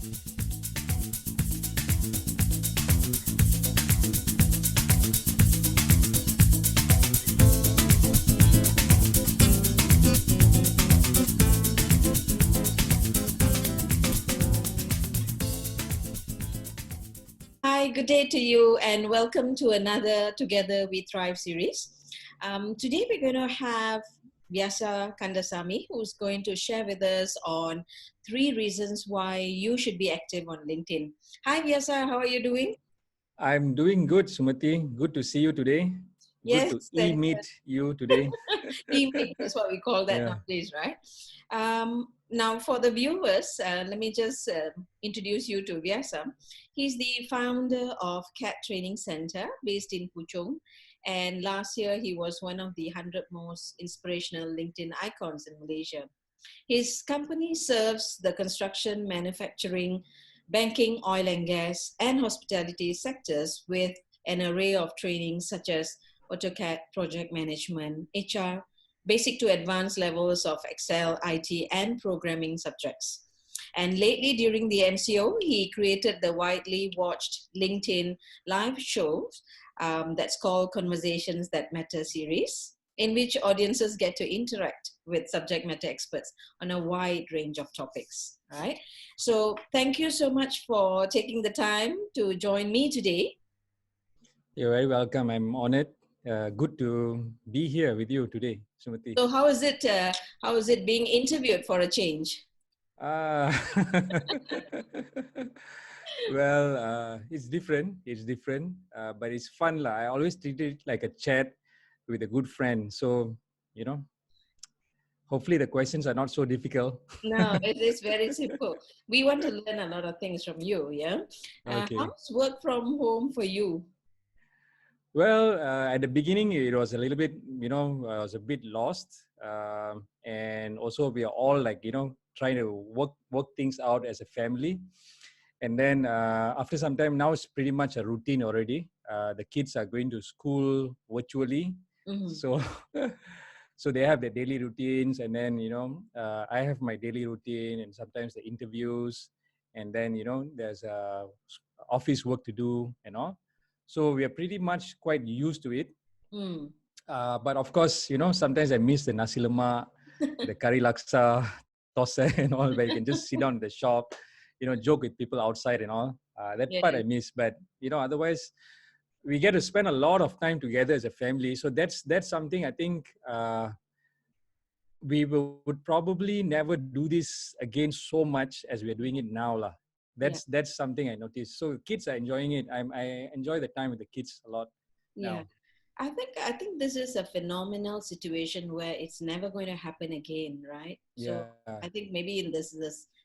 Hi, good day to you, and welcome to another Together We Thrive series. Today we're going to have Vyasa Kandasamy, who's going to share with us on 3 reasons why you should be active on LinkedIn. Hi, Vyasa, how are you doing? I'm doing good, Sumati. Good to see you today. Good to Yes, e-meet you today. e-meet is what we call that Yeah. nowadays, right? Now, for the viewers, let me just introduce you to Vyasa. He's the founder of CAT Training Center based in Puchong. And last year, he was one of the 100 most inspirational LinkedIn icons in Malaysia. His company serves the construction, manufacturing, banking, oil and gas, and hospitality sectors with an array of trainings such as AutoCAD, project management, HR, basic to advanced levels of Excel, IT, and programming subjects. And lately, during the MCO, he created the widely watched LinkedIn live show that's called Conversations That Matter series, in which audiences get to interact with subject matter experts on a wide range of topics, right? So thank you so much for taking the time to join me today. You're very welcome. I'm honored. Good to be here with you today, Sumati. So how is it being interviewed for a change? Uh, well, it's different. It's different, but it's fun. I always treat it like a chat with a good friend. So, you know, hopefully the questions are not so difficult. No, it is very simple. We want to learn a lot of things from you, yeah? Okay. How's work from home for you? Well, at the beginning, it was a little bit, I was a bit lost. And also we are all like, trying to work things out as a family. And then after some time, now it's pretty much a routine already. The kids are going to school virtually. Mm-hmm. So, so they have their daily routines. And then, I have my daily routine and sometimes the interviews. And then, there's office work to do and all. So we are pretty much quite used to it. Mm. But of course, sometimes I miss the nasi lemak, the curry laksa, tossa and all, where you can just sit down in the shop, joke with people outside and all. That part Yeah. I miss. But, otherwise, we get to spend a lot of time together as a family. So that's something I think we would probably never do this again so much as we're doing it now. Yeah. That's something I noticed. So kids are enjoying it. I enjoy the time with the kids a lot Yeah. now. I think this is a phenomenal situation where it's never going to happen again, right? So Yeah. I think maybe in this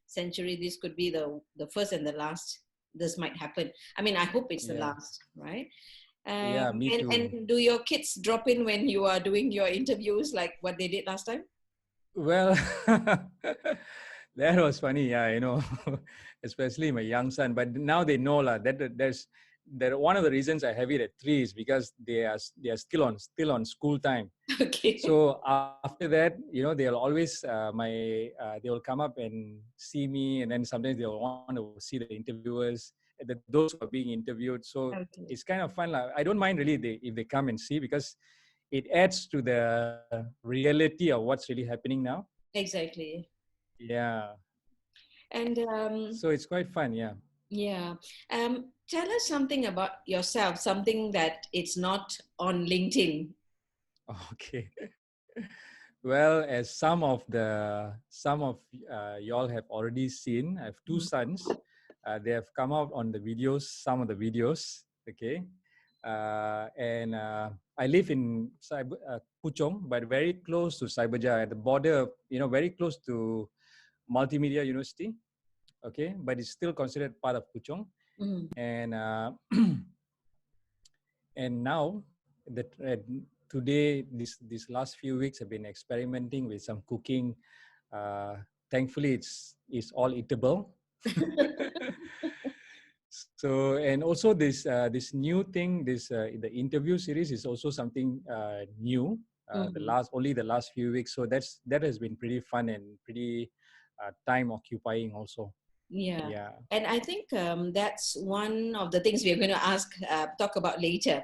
century, this could be the first and the last. This might happen. I mean, I hope it's the Yeah. last, right? Yeah, me too. And do your kids drop in when you are doing your interviews, like what they did last time? Well, that was funny. Yeah, especially my young son. But now they know that one of the reasons I have it at 3 is because they are still on school time. Okay. So after that, they'll always they will come up and see me, and then sometimes they'll want to see the interviewers, those who are being interviewed. So Okay. it's kind of fun. I don't mind really if they come and see, because it adds to the reality of what's really happening now. Exactly. Yeah. And So it's quite fun. Yeah. yeah, tell us something about yourself, something that it's not on LinkedIn. Okay. Well, as some of y'all have already seen, I have 2 sons. They have come out on the videos, some of the videos. Okay. And I live in Puchong, but very close to Cyberjaya, at the border, very close to Multimedia University. Okay. But it's still considered part of Puchong. Mm. And and now that today these last few weeks I've been experimenting with some cooking. Thankfully it's all eatable. So, and also this new thing, this the interview series is also something new. Mm. The last few weeks, so that has been pretty fun and pretty time occupying also. Yeah. Yeah. And I think that's one of the things we're going to talk about later.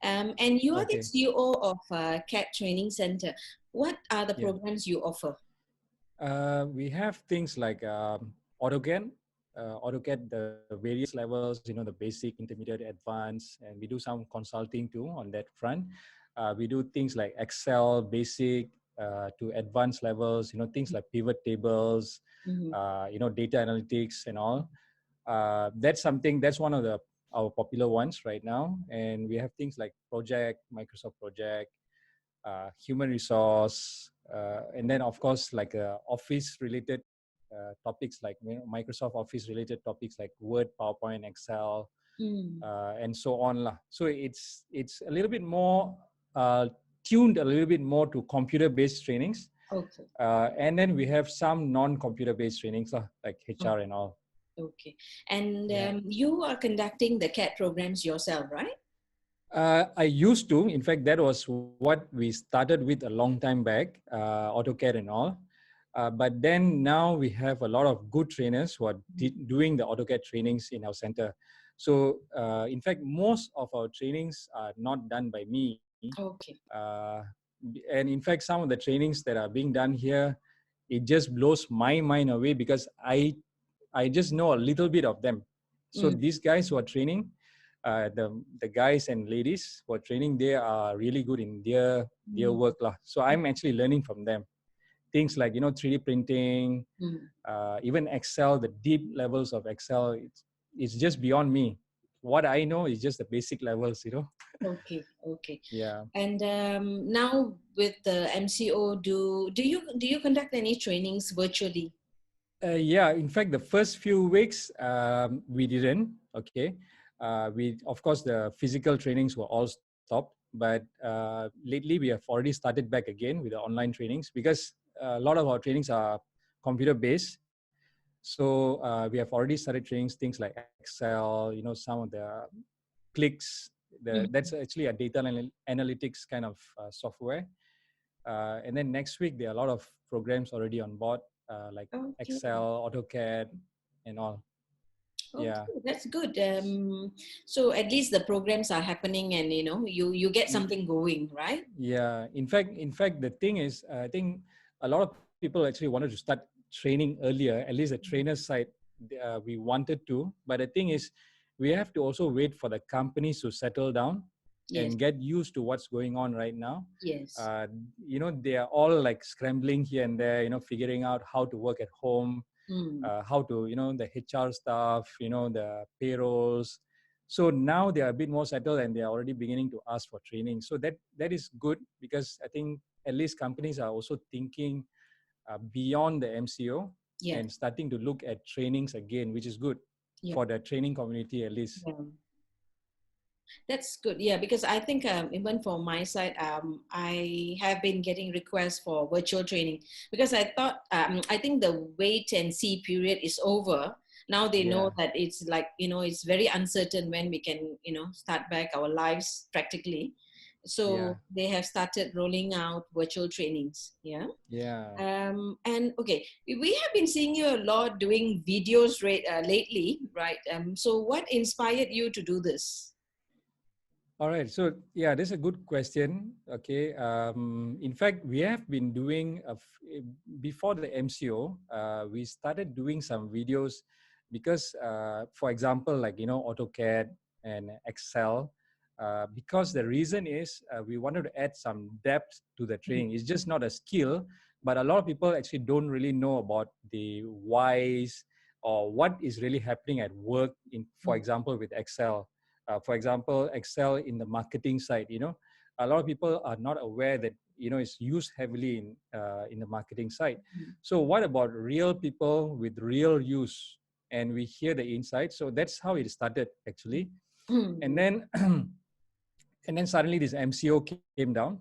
And you are the Okay. CEO of CAT Training Center. What are the Yeah. programs you offer? We have things like AutoCAD, AutoCAD, the various levels, the basic, intermediate, advanced, and we do some consulting too on that front. We do things like Excel, basic to advanced levels, things like pivot tables, Mm-hmm. data analytics and all. That's one of our popular ones right now. And we have things like Project, Microsoft Project, human resource, and then of course like office related topics like Microsoft Office related topics like Word, PowerPoint, Excel, Mm. and so on lah. So it's a little bit more tuned a little bit more to computer based trainings, Okay. and then we have some non-computer based trainings lah, like Oh, HR and all. okay. And Yeah. you are conducting the CAT programs yourself, right? I used to. In fact, that was what we started with a long time back, AutoCAD and all. But then now we have a lot of good trainers who are doing the AutoCAD trainings in our center. So in fact, most of our trainings are not done by me. Okay. Uh, and in fact, some of the trainings that are being done here, it just blows my mind away because I just know a little bit of them. So Mm. these guys who are training, the guys and ladies who are training, they are really good in their Mm. work lah. So I'm actually learning from them. Things like 3D printing, Mm. even Excel, the deep levels of Excel, it's just beyond me. What I know is just the basic levels. Okay. Okay. Yeah. And now with the MCO, do you conduct any trainings virtually? Yeah, in fact, the first few weeks we didn't. Okay, we of course the physical trainings were all stopped, but lately we have already started back again with the online trainings because a lot of our trainings are computer based. So we have already started trainings things like Excel, some of the clicks. Mm. That's actually a data analytics kind of software. And then next week, there are a lot of programs already on board, like Okay. Excel, AutoCAD, and all. Yeah, Okay, that's good. So at least the programs are happening, and you get Y- something going, right? yeah. In fact, the thing is, I think a lot of people actually wanted to start training earlier. At least the trainer side, we wanted to. But the thing is, we have to also wait for the companies to settle down Yes. and get used to what's going on right now. Yes. They are all like scrambling here and there, figuring out how to work at home, Mm. how to the HR stuff, the payrolls. So now they are a bit more settled and they are already beginning to ask for training. So that is good because I think at least companies are also thinking beyond the MCO Yeah. and starting to look at trainings again, which is good Yeah. for the training community at least. Yeah. That's good. Yeah, because I think even for my side, I have been getting requests for virtual training because I think the wait and see period is over. Now they know Yeah, that it's like, it's very uncertain when we can, start back our lives practically. yeah, So they have started rolling out virtual trainings. Yeah. yeah. And okay, we have been seeing you a lot doing videos lately, right? So what inspired you to do this? All right. So yeah, this is a good question. Okay. In fact, we have been doing before the MCO. We started doing some videos because, for example, like AutoCAD and Excel. Because the reason is we wanted to add some depth to the training. It's just not a skill, but a lot of people actually don't really know about the whys or what is really happening at work. For example, with Excel. For example, Excel in the marketing side, a lot of people are not aware that it's used heavily in the marketing side. So what about real people with real use? And we hear the insight. So that's how it started actually. And then and then suddenly this MCO came down,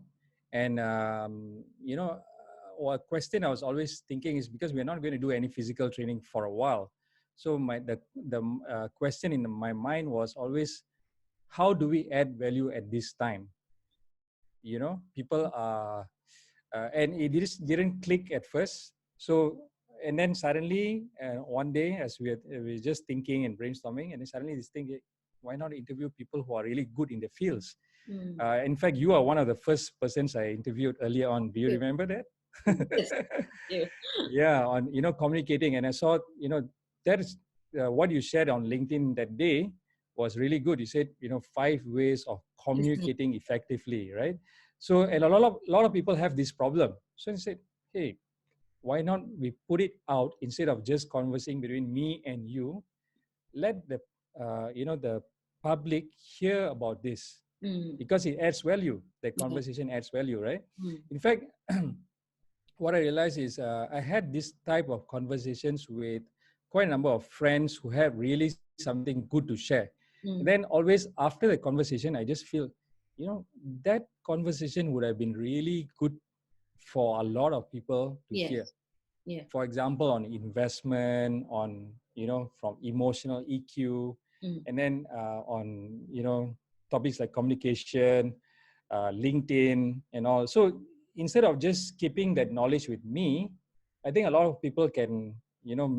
and a question I was always thinking is because we're not going to do any physical training for a while. So the question in my mind was always, how do we add value at this time? People are, and it just didn't click at first. So and then suddenly one day, as we were just thinking and brainstorming, and then suddenly this thing, why not interview people who are really good in their fields? In fact, you are one of the first persons I interviewed earlier on. Do you Okay. remember that? Yes. Yeah. Yeah, on communicating, and I saw that is what you shared on LinkedIn that day was really good. You said 5 ways of Listening. communicating effectively, right? So, and a lot of people have this problem. So I said, hey, why not we put it out instead of just conversing between me and you? Let the public hear about this, Mm. because it adds value. The Yeah. conversation adds value, right? Mm. In fact, what I realized is I had this type of conversations with quite a number of friends who have really something good to share. And then Mm. always after the conversation, I just feel, that conversation would have been really good for a lot of people to hear. Yes. Yeah. For example, on investment, on from emotional EQ, Mm. and then on topics like communication, LinkedIn, and all. So instead of just keeping that knowledge with me, I think a lot of people can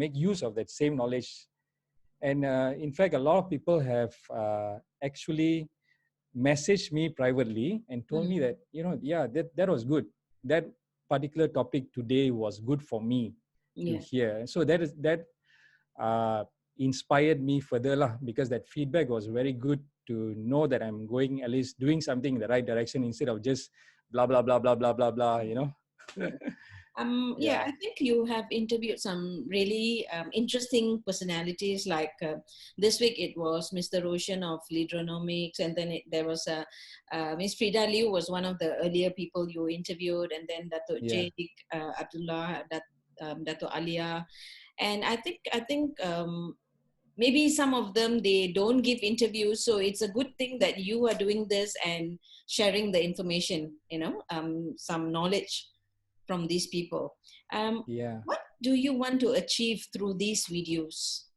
make use of that same knowledge. And in fact, a lot of people have actually messaged me privately and told me Mm. that yeah, that was good. That particular topic today was good for me to Yeah. hear. So that uh, inspired me further lah, because that feedback was very good to know that I'm going, at least doing something in the right direction, instead of just blah blah blah blah blah blah blah. Yeah. Yeah, Yeah, I think you have interviewed some really interesting personalities. Like this week, it was Mr. Roshan of Leadronomics, and then there was Miss Frida Liu was one of the earlier people you interviewed, and then Datuk yeah, Jake Abdullah, Datuk Alia, and I think maybe some of them they don't give interviews, so it's a good thing that you are doing this and sharing the information. Some knowledge from these people. yeah. What do you want to achieve through these videos?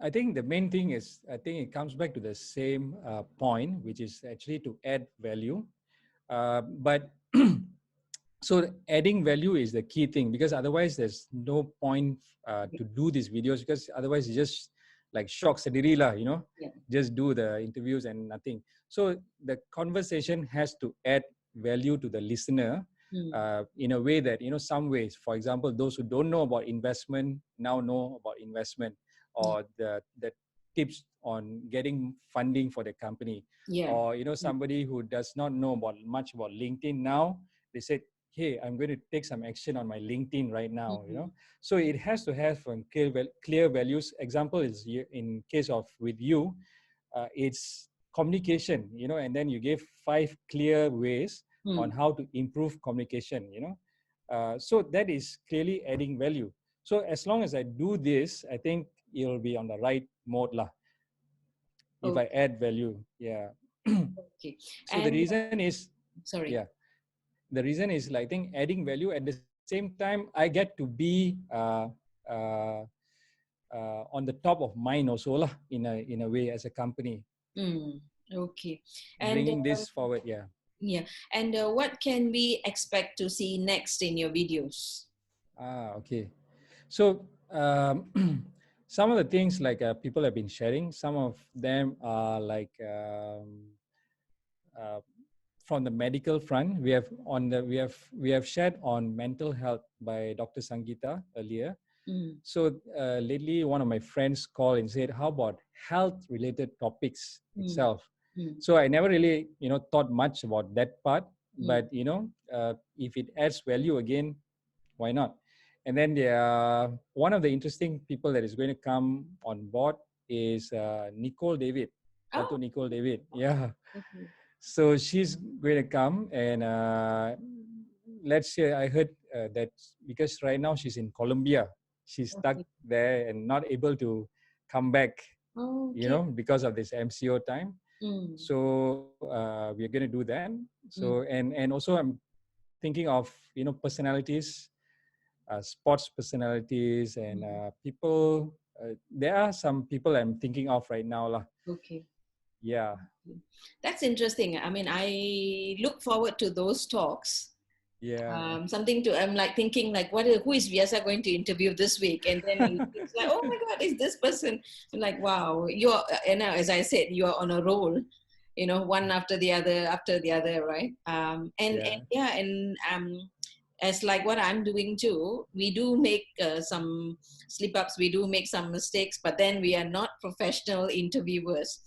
I think the main thing is, I think it comes back to the same point, which is actually to add value. But so adding value is the key thing, because otherwise there's no point to do these videos, because otherwise you just like shock sendiri lah, Yeah. just do the interviews and nothing. So the conversation has to add value to the listener Mm. in a way that, some ways, for example, those who don't know about investment now know about investment, Yeah. or the tips on getting funding for the company, Yeah. or somebody who does not know much about LinkedIn now, they said, hey, I'm going to take some action on my LinkedIn right now. Mm. So it has to have clear values. Example is in case of with you, it's communication, and then you gave 5 clear ways on Mm. how to improve communication. So that is clearly adding value. So as long as I do this, I think it'll be on the right mode lah, if I Okay. add value. Yeah. Okay. So the And reason is, sorry. yeah, the reason is like, I think adding value, at the same time I get to be uh, on the top of mind also lah, in a way, as a company, Mm. Okay. And bringing this forward. Yeah. yeah. And what can we expect to see next in your videos? Okay. So some of the things like people have been sharing, some of them are like uh, from the medical front. We have shared on mental health by Dr. Sangeeta earlier. Mm. So lately, one of my friends called and said, "How about health-related topics Mm. itself?" Mm. So I never really, thought much about that part. Mm. But if it adds value again, why not? And then one of the interesting people that is going to come on board is Nicol David, Oh. Datuk Nicol David. Yeah. Okay. So she's going to come, and let's say I heard that because right now she's in Colombia, she's stuck Okay. there and not able to come back, Okay. because of this MCO time. Mm. So we're going to do that. So Mm. and also I'm thinking of personalities, sports personalities, and Mm. people. There are some people I'm thinking of right now lah. Okay. Yeah. That's interesting. I mean, I look forward to those talks. Yeah. Something to, I'm like thinking like, who is Vyasa going to interview this week? And then it's like, oh my God, it's this person. I'm like, wow, you're, as I said, you're on a roll, one after the other, right? And Yeah. yeah, and as like what I'm doing too, we do make some slip ups, we do make some mistakes, but then we are not professional interviewers.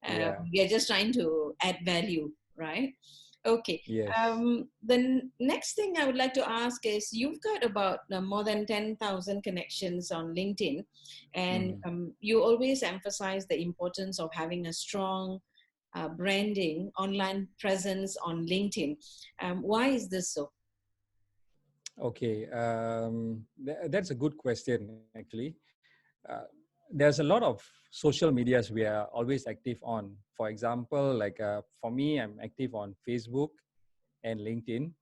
Yeah. We are just trying to add value, right? Okay. Yes. The next thing I would like to ask is, you've got about more than 10,000 connections on LinkedIn, and Mhm. you always emphasize the importance of having a strong branding, online presence on LinkedIn. Why is this so? Okay, that's a good question actually. Uh, there's a lot of social medias we are always active on. For example, like for me, I'm active on Facebook and LinkedIn.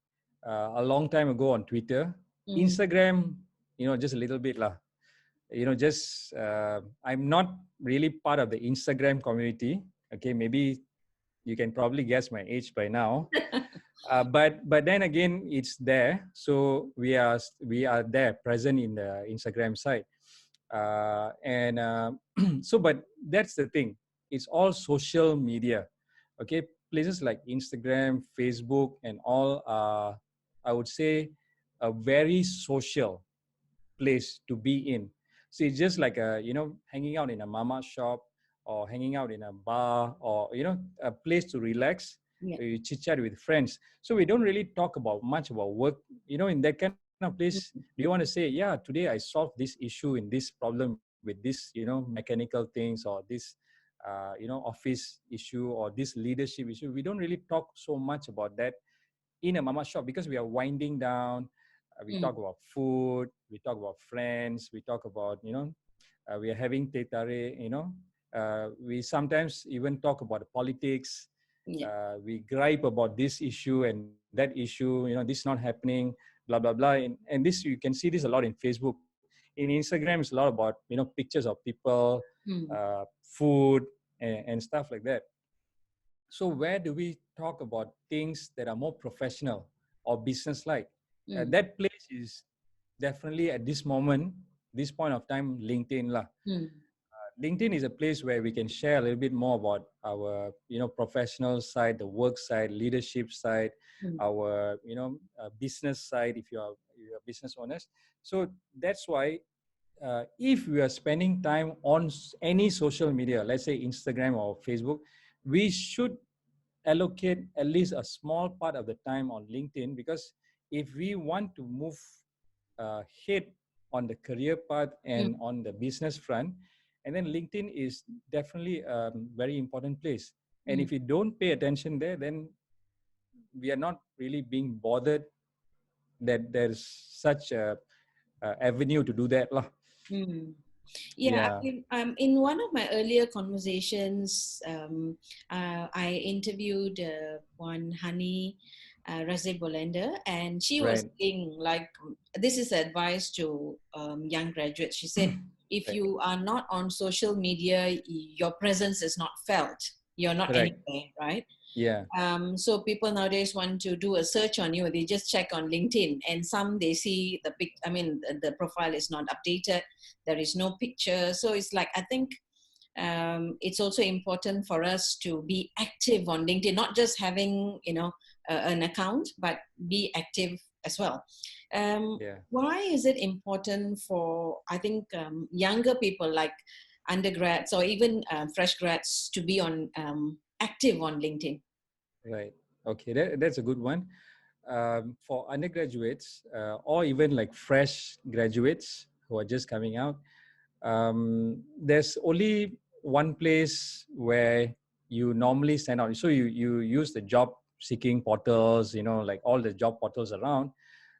A long time ago on Twitter, Mm, Instagram, just a little bit lah. Just I'm not really part of the Instagram community. Okay, maybe you can probably guess my age by now. But then again, it's there. So we are there present in the Instagram side, and so. But that's the thing. It's all social media. Okay, places like Instagram, Facebook, and all. I would say a very social place to be in. So it's just like hanging out in a mama shop or hanging out in a bar or a place to relax. yeah. You chit chat with friends. So we don't really talk about much about work. In that kind of place, do you want to say, yeah, today I solved this issue in this problem with this, mechanical things or this, office issue or this leadership issue. We don't really talk so much about that in a mama shop because we are winding down. We Mm, talk about food, we talk about friends, we talk about, we are having teh tarik, we sometimes even talk about the politics. yeah. We gripe about this issue and that issue, this not happening, blah, blah, blah. And this, you can see this a lot in Facebook. In Instagram, it's a lot about, pictures of people, Mm, food, and stuff like that. So where do we talk about things that are more professional or business-like? mm, That place is definitely at this moment, this point of time, LinkedIn lah. mm, LinkedIn is a place where we can share a little bit more about our, professional side, the work side, leadership side, mm, our, business side. If you're business owners, so that's why if we are spending time on any social media, let's say Instagram or Facebook, we should allocate at least a small part of the time on LinkedIn, because if we want to move ahead on the career path mm, and on the business front, and then LinkedIn is definitely a very important place. And mm, if we don't pay attention there, then we are not really being bothered that there's such a avenue to do that lah. mm. Yeah, Yeah, in one of my earlier conversations, I interviewed one Hani Razib Bolender, and she was right, saying, like, this is advice to young graduates. She said, if right, you are not on social media, your presence is not felt. You're not correct. anywhere, right? Yeah, So people nowadays want to do a search on you. They just check on LinkedIn, and some they see the profile is not updated. There is no picture. So it's like, I think it's also important for us to be active on LinkedIn, not just having an account, but be active as well. yeah. Why is it important for, I think, younger people like undergrads or even fresh grads to be on active on LinkedIn? Right. Okay, that's a good one. For undergraduates or even like fresh graduates who are just coming out, there's only one place where you normally send out. So you use the job seeking portals, like all the job portals around,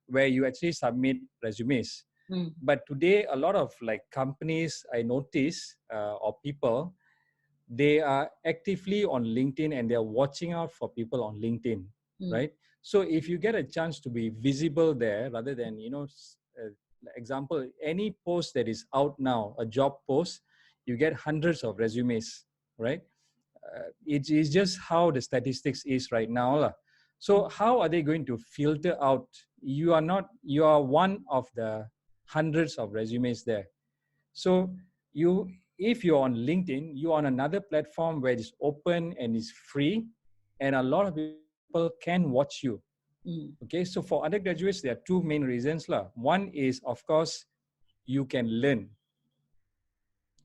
where you actually submit resumes. Mm, But today, a lot of like companies I notice or people, they are actively on LinkedIn and they're watching out for people on LinkedIn, mm, right? So if you get a chance to be visible there, rather than, example, any post that is out now, a job post, you get hundreds of resumes, right? It is just how the statistics is right now lah. So how are they going to filter out? You are one of the hundreds of resumes there. So you, if you're on LinkedIn, you're on another platform where it's open and it's free, and a lot of people can watch you. Okay, so for undergraduates, there are two main reasons lah. One is, of course, you can learn.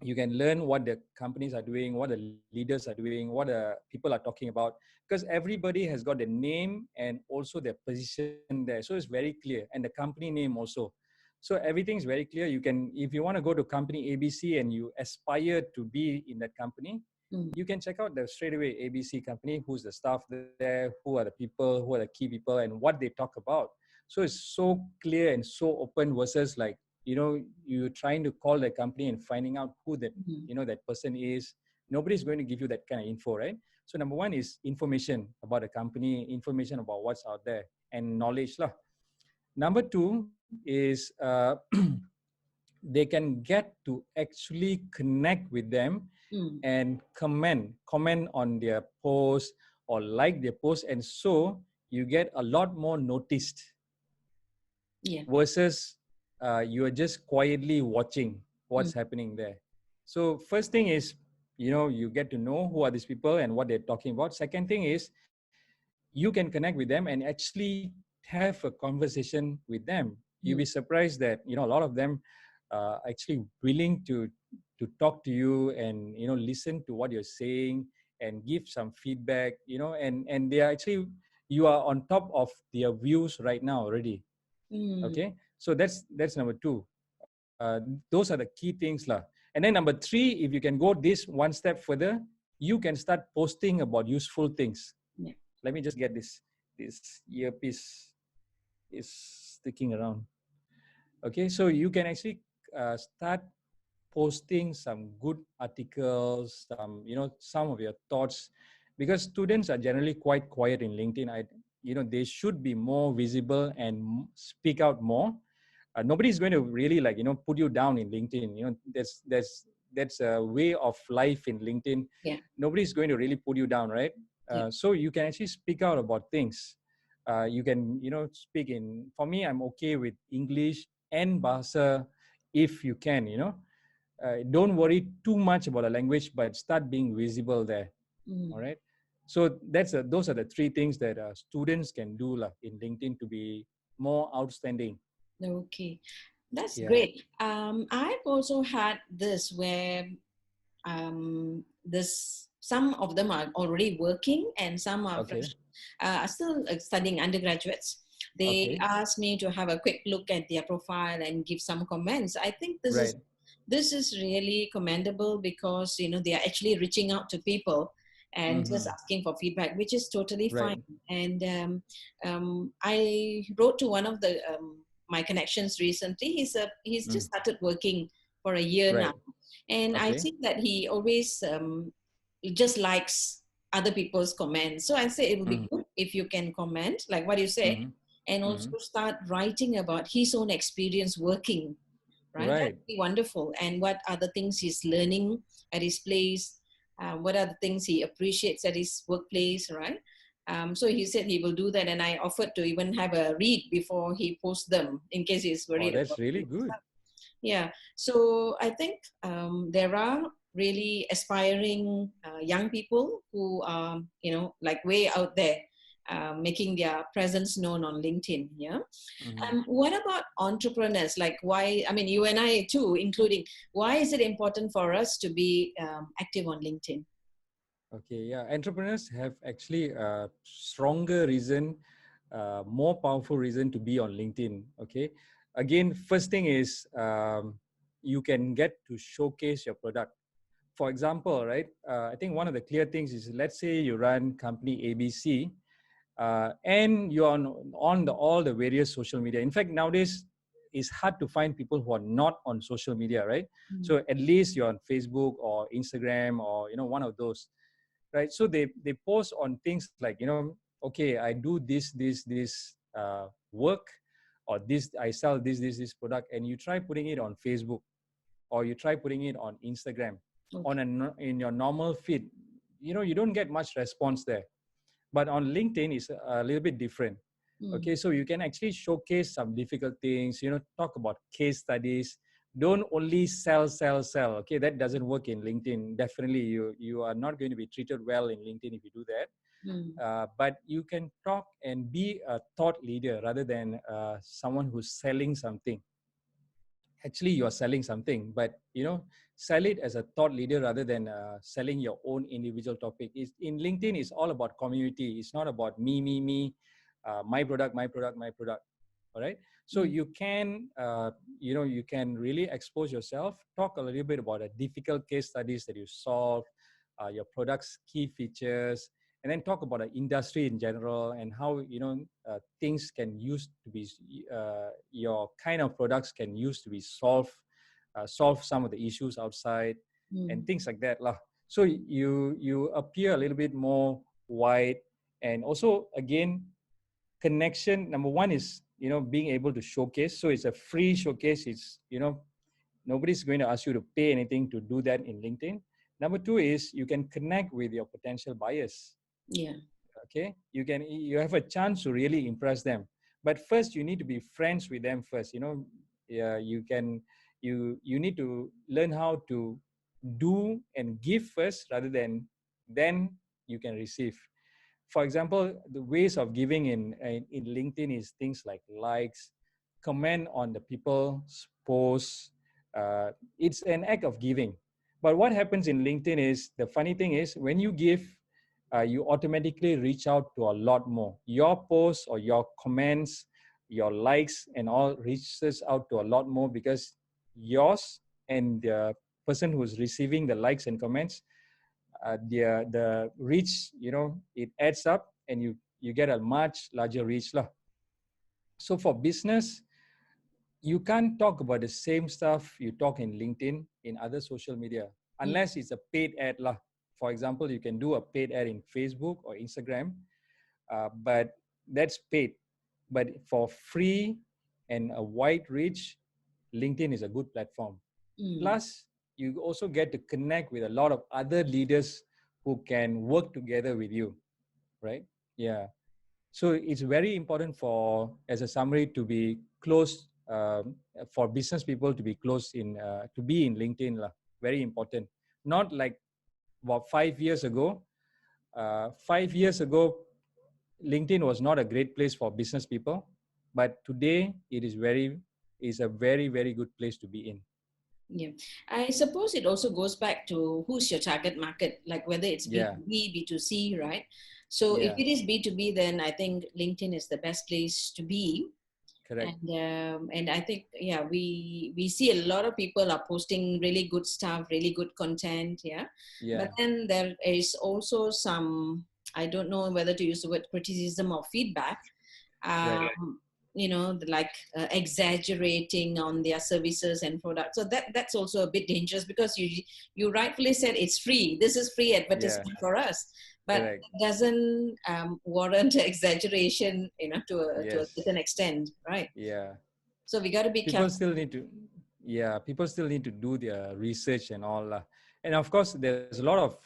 You can learn what the companies are doing, what the leaders are doing, what the people are talking about, because everybody has got the name and also their position there. So it's very clear, and the company name also. So everything is very clear. You can, if you want to go to company ABC and you aspire to be in that company, you can check out the straight away ABC company, who's the staff there, who are the people, who are the key people, and what they talk about. So it's so clear and so open versus like, you're trying to call the company and finding out who that, that person is. Nobody's going to give you that kind of info, right? So number one is information about the company, information about what's out there, and knowledge lah. Number two is they can get to actually connect with them and comment on their post or like their post, and so you get a lot more noticed. Versus you are just quietly watching what's happening there. So first thing is, you get to know who are these people and what they're talking about. Second thing is, you can connect with them and actually have a conversation with them. You'll be surprised that a lot of them actually willing to talk to you and listen to what you're saying and give some feedback, and they are actually, you are on top of their views right now already. Okay, so that's number two. Those are the key things lah. And then number three, if you can go this one step further, you can start posting about useful things. Let me just get this earpiece is sticking around. Okay, so you can actually start posting some good articles, some of your thoughts, because students are generally quite quiet in LinkedIn. They should be more visible and speak out more. Nobody's going to really put you down in LinkedIn. That's a way of life in LinkedIn. Nobody's going to really put you down, right? So you can actually speak out about things. You can speak in, for me, I'm okay with English and Bahasa if you can. Don't worry too much about the language, but start being visible there. All right. So those are the three things that students can do in LinkedIn to be more outstanding. Okay, that's great. I've also had this where some of them are already working and some are fresh, are still studying, undergraduates. They asked me to have a quick look at their profile and give some comments. I think this is really commendable because they are actually reaching out to people and just asking for feedback, which is totally fine. And I wrote to one of the my connections recently. He's just started working for a year now, and I think that he always just likes other people's comments. So I say it will be good if you can comment, like what you say, and also start writing about his own experience working. Right? That'd be wonderful. And what are the things he's learning at his place? What are the things he appreciates at his workplace, right? So he said he will do that, and I offered to even have a read before he posts them in case he's worried. That's really good. Yeah. So I think there are really aspiring young people who are, like way out there, making their presence known on LinkedIn. Yeah. What about entrepreneurs? Like why, I mean, you and I too, including, why is it important for us to be active on LinkedIn? Okay, yeah. Entrepreneurs have actually a stronger reason, more powerful reason to be on LinkedIn. Okay. Again, first thing is you can get to showcase your product. For example, right, I think one of the clear things is, let's say you run company ABC, and you're on all the various social media. In fact, nowadays it's hard to find people who are not on social media, right? So at least you're on Facebook or Instagram or one of those, right? So they post on things like okay, I do this work, or this, I sell this product, and you try putting it on Facebook or you try putting it on Instagram in your normal feed. You don't get much response there. But on LinkedIn, it's a little bit different. Okay, so you can actually showcase some difficult things, talk about case studies. Don't only sell. Okay, that doesn't work in LinkedIn. Definitely, you are not going to be treated well in LinkedIn if you do that. But you can talk and be a thought leader rather than someone who's selling something. Actually, you are selling something, but sell it as a thought leader rather than selling your own individual topic. In LinkedIn, it's all about community. It's not about me, my product. All right. So you can, you can really expose yourself, talk a little bit about the difficult case studies that you solve, your product's key features, and then talk about the industry in general and how things can use to be your kind of products can use to be solve some of the issues outside and things like that lah. So you appear a little bit more wide, and also again connection. Number one is being able to showcase. So it's a free showcase. It's nobody's going to ask you to pay anything to do that in LinkedIn. Number two is you can connect with your potential buyers. Yeah. Okay, you have a chance to really impress them, but first you need to be friends with them first. Yeah, you need to learn how to do and give first rather than then you can receive. For example, the ways of giving in LinkedIn is things like likes, comment on the people's posts. It's an act of giving. But what happens in LinkedIn is, the funny thing is, when you give, you automatically reach out to a lot more. Your posts or your comments, your likes and all reaches out to a lot more, because yours and the person who's receiving the likes and comments, the reach, it adds up, and you get a much larger reach lah. So for business, you can't talk about the same stuff you talk in LinkedIn in other social media unless it's a paid ad lah. For example, you can do a paid ad in Facebook or Instagram, but that's paid. But for free and a wide reach, LinkedIn is a good platform. Plus, you also get to connect with a lot of other leaders who can work together with you, right? Yeah. So it's very important as a summary, to be close, for business people to be close to be in LinkedIn lah. Very important. Not like about 5 years ago. 5 years ago, LinkedIn was not a great place for business people, but today it is a very, very good place to be in. Yeah, I suppose it also goes back to who's your target market, like whether it's B2B, B2C, right? So if it is B2B, then I think LinkedIn is the best place to be. Correct. And I think, we see a lot of people are posting really good stuff, really good content, But then there is also some, I don't know whether to use the word criticism or feedback. Right. Like exaggerating on their services and products. So that's also a bit dangerous, because you rightfully said it's free. This is free advertisement for us, but Correct. it doesn't warrant exaggeration, to a certain extent, right? Yeah. So we got to be People careful. people still need to do their research and all. And of course, there's a lot of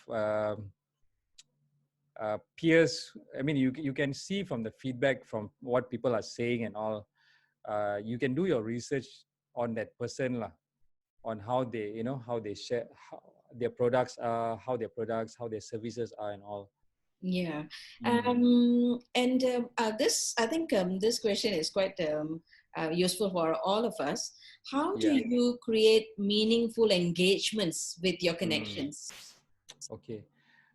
peers. I mean, you can see from the feedback from what people are saying and all. You can do your research on that person lah, on how they share, how their products are, how their services are and all. Yeah. This, I think, this question is quite useful for all of us. How do you create meaningful engagements with your connections? Okay.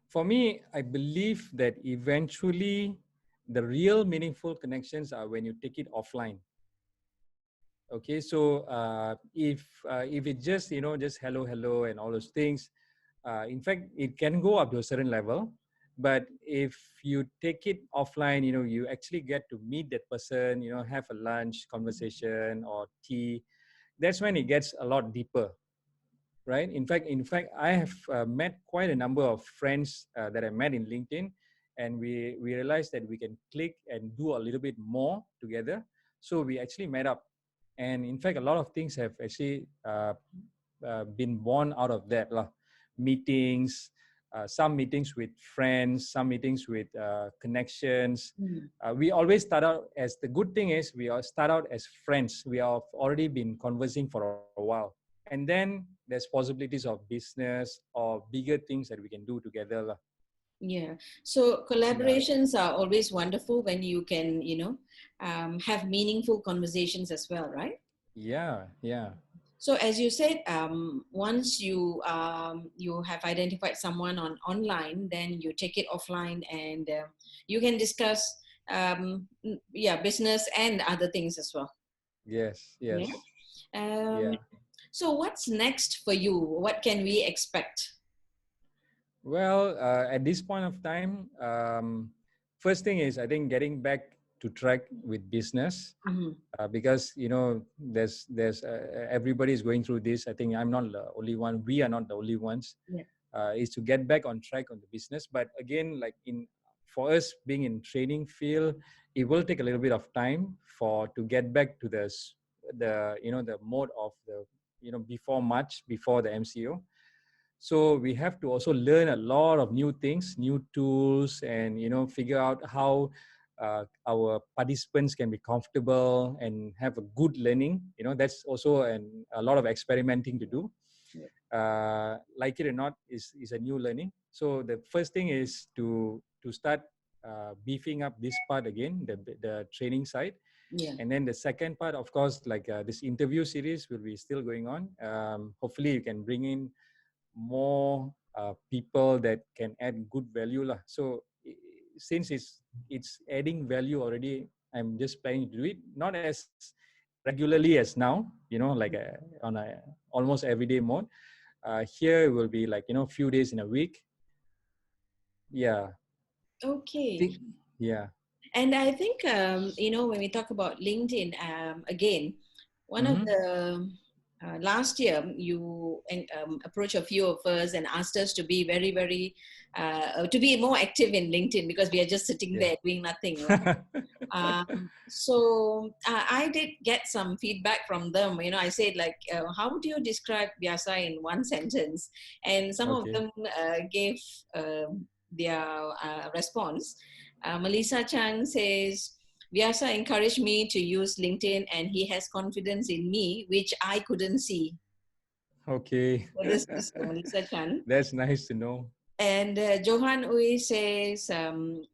For me, I believe that eventually the real meaningful connections are when you take it offline. Okay, so if it's just just hello and all those things, in fact it can go up to a certain level. But if you take it offline, you actually get to meet that person, have a lunch conversation or tea. That's when it gets a lot deeper, right? In fact, I have met quite a number of friends that I met in LinkedIn, and we realized that we can click and do a little bit more together. So we actually met up. And in fact, a lot of things have actually been born out of that. Meetings, some meetings with friends, some meetings with connections. Mm. We always start out as, the good thing is we all start out as friends. We have already been conversing for a while. And then there's possibilities of business or bigger things that we can do together. Yeah. So Yeah. collaborations are always wonderful when you can, have meaningful conversations as well, right? Yeah, yeah. So as you said, once you have identified someone on online, then you take it offline and you can discuss, business and other things as well. Yes, Yeah. yes. Um, Yeah. so what's next for you? What can we expect? Well, at this point of time, first thing is I think getting back to track with business, Mhm. because there's everybody is going through this. I think I'm not the only one. We are not the only ones. Yeah. Is to get back on track on the business. But again, like for us being in training field, it will take a little bit of time to get back to the mode of the before March, before the MCO. So we have to also learn a lot of new things, new tools, and figure out how our participants can be comfortable and have a good learning. That's also a lot of experimenting to do. Yeah. Like it or not, is a new learning. So the first thing is to start beefing up this part again, the training side. Yeah. And then the second part, of course, like this interview series will be still going on. Hopefully you can bring in more people that can add good value lah. So since it's adding value already, I'm just planning to do it not as regularly as now, like on a almost everyday mode. Here it will be like few days in a week. Yeah. Okay. Think, yeah. And I think, when we talk about LinkedIn, again, one of Mm-hmm. the last year, you approached a few of us and asked us to be very, very, to be more active in LinkedIn because we are just sitting Yeah. there doing nothing, right? So I did get some feedback from them. I said like, how would you describe Vyasa in one sentence? And some of Okay. them gave their response. Melissa Chang says, Vyasa encouraged me to use LinkedIn and he has confidence in me, which I couldn't see. Okay. So this is Melissa Chan. That's nice to know. And Johan Uy says,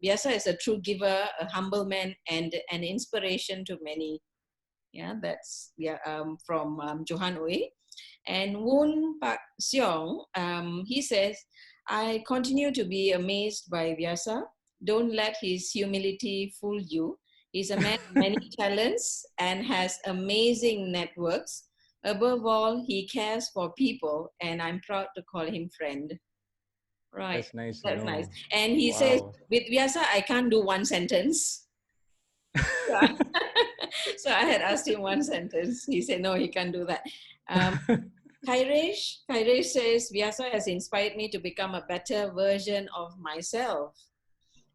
Vyasa is a true giver, a humble man, and an inspiration to many. Yeah, that's from Johan Uy. And Woon Pak Seong, he says, I continue to be amazed by Vyasa. Don't let his humility fool you. He's a man of many talents and has amazing networks. Above all, he cares for people, and I'm proud to call him friend. Right, That's nice to that's nice. know. And he says, Wow. with Vyasa, I can't do one sentence. Yeah. So I had asked him one sentence. He said, no, he can't do that. Kairesh says, Vyasa has inspired me to become a better version of myself.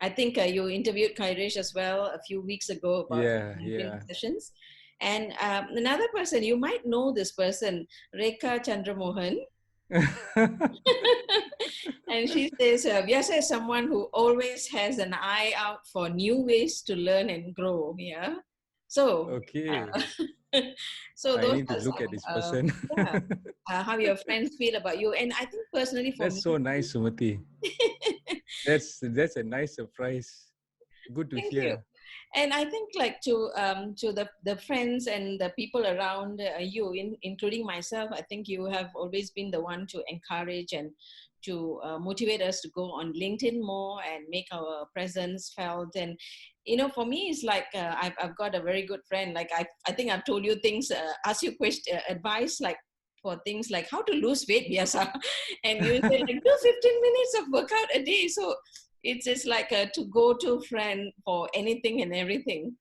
I think you interviewed Kairesh as well a few weeks ago about Yeah, LinkedIn yeah. sessions. And another person, you might know this person, Rekha Chandramohan. And she says, Vyasa is someone who always has an eye out for new ways to learn and grow. Yeah. So, Okay. so I those need to are look at some, this person. yeah, how your friends feel about you. And I think personally for That's me, so nice, Sumati. That's a nice surprise. Good to thank you. hear. And I think like to the friends and the people around you, including myself, I think you have always been the one to encourage and to motivate us to go on LinkedIn more and make our presence felt. And for me, it's like I've got a very good friend. Like I think I've told you things, ask you question advice like for things like how to lose weight, Vyasa, and you say like do 15 minutes of workout a day. So it's just like a to go to friend for anything and everything,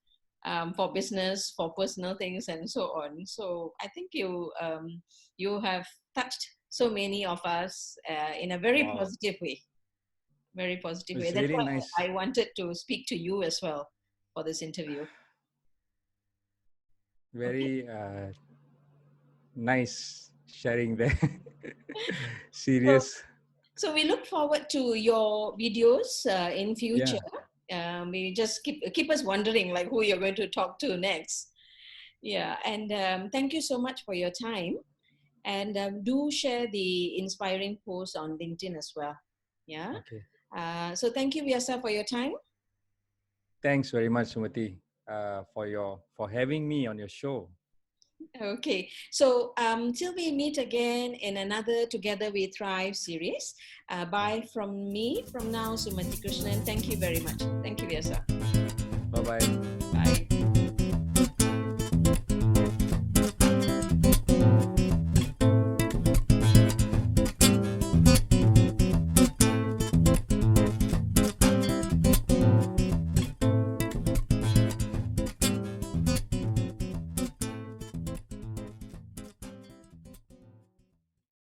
for business, for personal things, and so on. So I think you have touched so many of us in a very Wow. positive way, very positive way. It's That's really why nice. I wanted to speak to you as well for this interview. Okay. Very nice sharing there. So Serious. So we look forward to your videos in future. Yeah. We just keep us wondering like who you're going to talk to next. Yeah, and thank you so much for your time. And do share the inspiring post on LinkedIn as well. Yeah. Okay. So thank you, Vyasa, for your time. Thanks very much, Sumati, for having me on your show. Okay, so till we meet again in another Together We Thrive series, bye from me from now, Sumati Krishnan. Thank you very much. Thank you, Vyasa. Bye-bye.